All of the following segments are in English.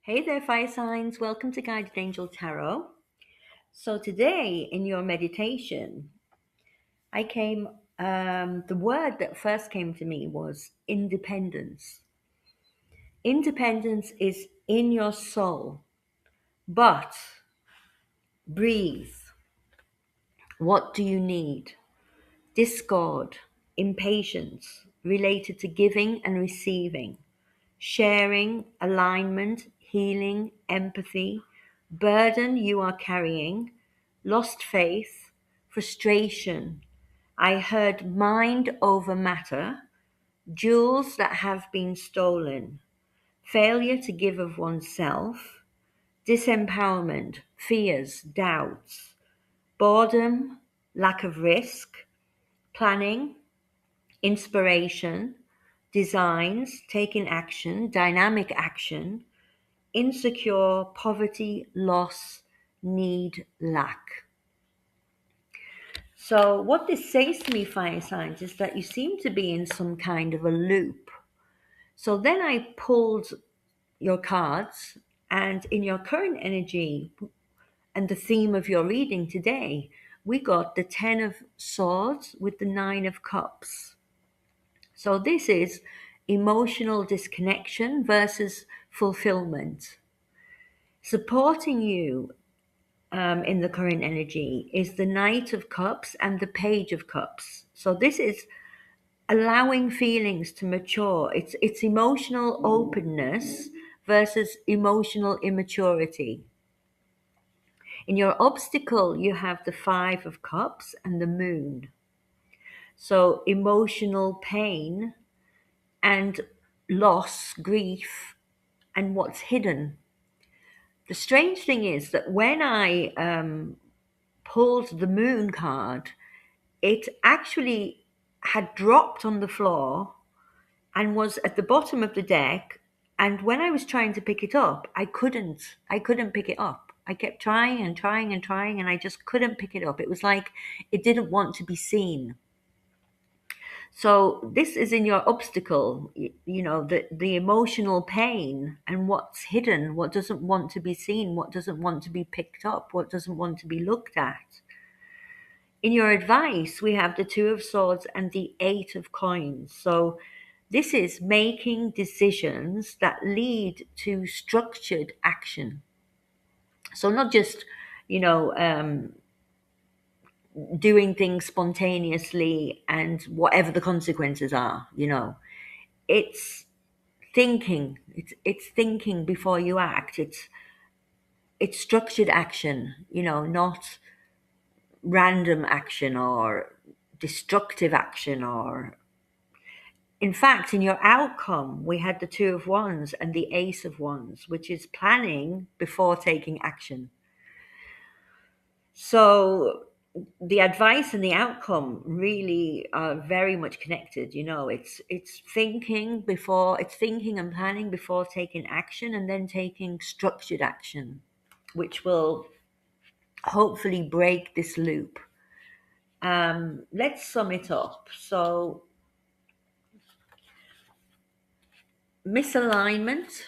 Hey there, fire signs. Welcome to Guided Angel Tarot. So, today in your meditation, the word that first came to me was independence. Independence is in your soul, but breathe. What do you need? Discord, impatience, related to giving and receiving, sharing, alignment, healing, empathy, burden you are carrying, lost faith, frustration. I heard mind over matter, jewels that have been stolen, failure to give of oneself, disempowerment, fears, doubts, boredom, lack of risk, planning, inspiration, designs, taking action, dynamic action, insecure, poverty, loss, need, lack. So, what this says to me, fire signs, is that you seem to be in some kind of a loop. So, then I pulled your cards, and in your current energy and the theme of your reading today, we got the Ten of Swords with the Nine of Cups. So, this is emotional disconnection versus fulfillment. Supporting you in the current energy is the Knight of Cups and the Page of Cups. So this is allowing feelings to mature. It's emotional openness versus emotional immaturity. In your obstacle, you have the Five of Cups and the Moon. So emotional pain and loss, grief, and what's hidden. The strange thing is that when I pulled the Moon card, it actually had dropped on the floor and was at the bottom of the deck. And when I was trying to pick it up, I couldn't. I couldn't pick it up. I kept trying and trying and trying, and I just couldn't pick it up. It was like it didn't want to be seen. So this is in your obstacle, the emotional pain and what's hidden, what doesn't want to be seen, what doesn't want to be picked up, what doesn't want to be looked at. In your advice, we have the Two of Swords and the Eight of Coins. So this is making decisions that lead to structured action. So not just, you know, um, doing things spontaneously and whatever the consequences are. It's thinking. It's thinking before you act. It's structured action, not random action or destructive action. Or in fact, in your outcome, we had the Two of Wands and the Ace of Wands, which is planning before taking action. So the advice and the outcome really are very much connected. It's thinking and planning before taking action, and then taking structured action, which will hopefully break this loop. Let's sum it up. So, misalignment.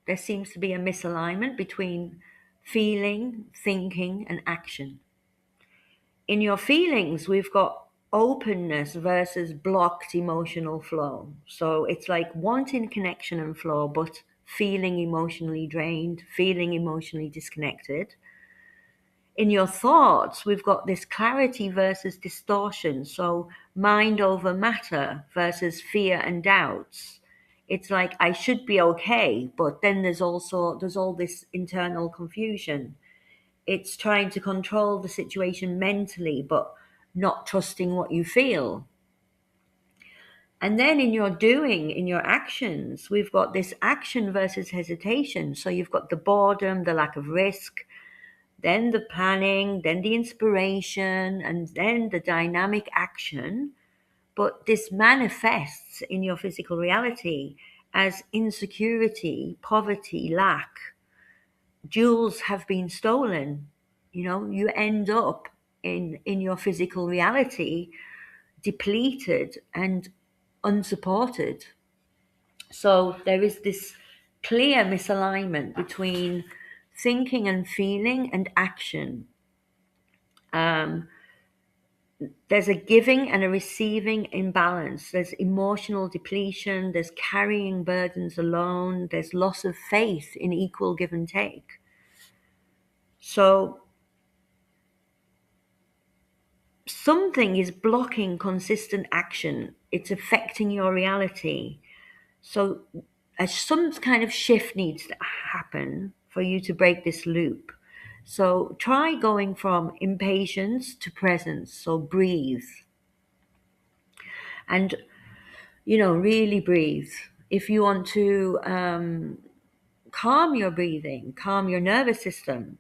There seems to be a misalignment between feeling, thinking, and action. In your feelings, we've got openness versus blocked emotional flow. So it's like wanting connection and flow, but feeling emotionally drained, feeling emotionally disconnected. In your thoughts, we've got this clarity versus distortion. So mind over matter versus fear and doubts. It's like I should be okay, but then there's all this internal confusion. It's trying to control the situation mentally, but not trusting what you feel. And then in your doing, in your actions, we've got this action versus hesitation. So you've got the boredom, the lack of risk, then the planning, then the inspiration, and then the dynamic action. But this manifests in your physical reality as insecurity, poverty, lack. Jewels have been stolen. You end up in your physical reality depleted and unsupported. So there is this clear misalignment between thinking and feeling and action. Um, there's a giving and a receiving imbalance. There's emotional depletion. There's carrying burdens alone. There's loss of faith in equal give and take. So something is blocking consistent action. It's affecting your reality. So some kind of shift needs to happen for you to break this loop. So try going from impatience to presence. So breathe and, really breathe. If you want to calm your breathing, calm your nervous system,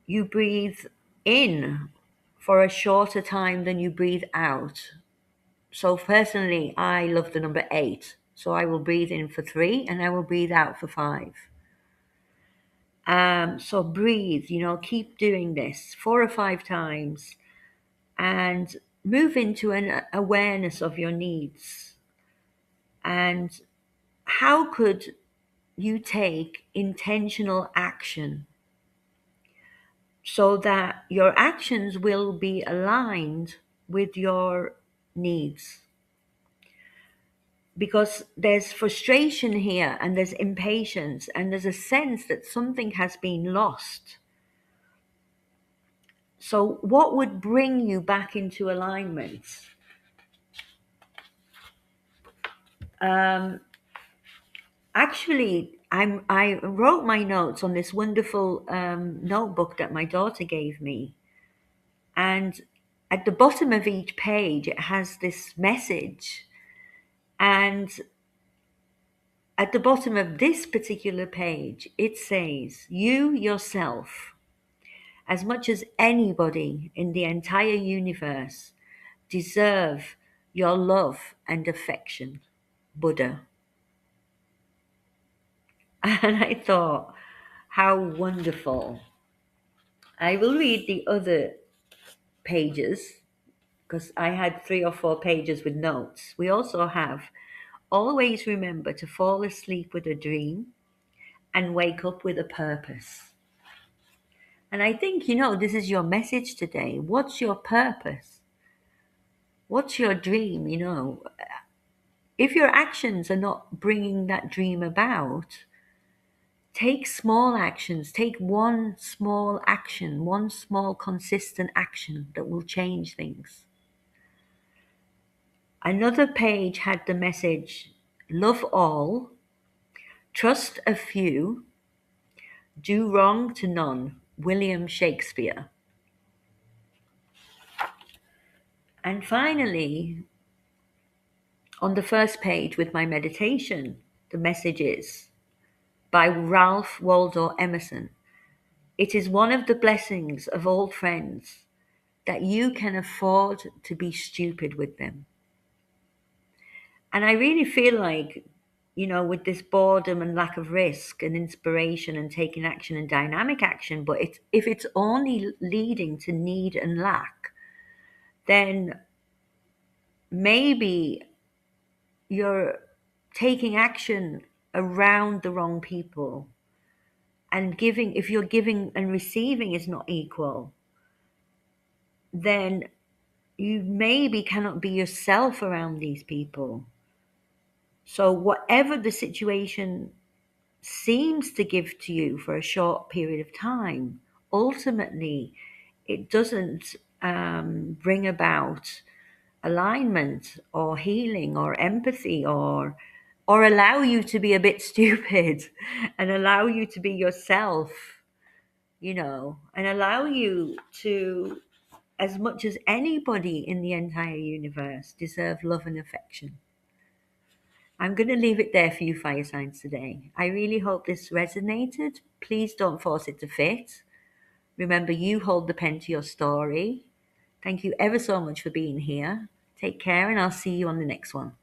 you breathe in for a shorter time than you breathe out. So personally, I love the number 8. So I will breathe in for 3 and I will breathe out for 5. So breathe, keep doing this 4 or 5 times and move into an awareness of your needs. And how could you take intentional action so that your actions will be aligned with your needs? Because there's frustration here and there's impatience and there's a sense that something has been lost. So what would bring you back into alignment? Actually, I wrote my notes on this wonderful notebook that my daughter gave me. And at the bottom of each page, it has this message. And at the bottom of this particular page, it says, "You yourself, as much as anybody in the entire universe, deserve your love and affection, Buddha." And I thought, how wonderful. I will read the other pages because I had 3 or 4 pages with notes. We also have, "Always remember to fall asleep with a dream and wake up with a purpose." And I think, this is your message today. What's your purpose? What's your dream? If your actions are not bringing that dream about, take small actions. Take one small action, one small consistent action that will change things. Another page had the message, "Love all, trust a few, do wrong to none." William Shakespeare. And finally, on the first page with my meditation, the message is by Ralph Waldo Emerson. "It is one of the blessings of old friends that you can afford to be stupid with them." And I really feel like, with this boredom and lack of risk and inspiration and taking action and dynamic action, but if it's only leading to need and lack, then maybe you're taking action around the wrong people. And if you're giving and receiving is not equal, then you maybe cannot be yourself around these people. So whatever the situation seems to give to you for a short period of time, ultimately it doesn't bring about alignment or healing or empathy or allow you to be a bit stupid and allow you to be yourself, and allow you to, as much as anybody in the entire universe, deserve love and affection. I'm going to leave it there for you, fire signs, today. I really hope this resonated. Please don't force it to fit. Remember, you hold the pen to your story. Thank you ever so much for being here. Take care, and I'll see you on the next one.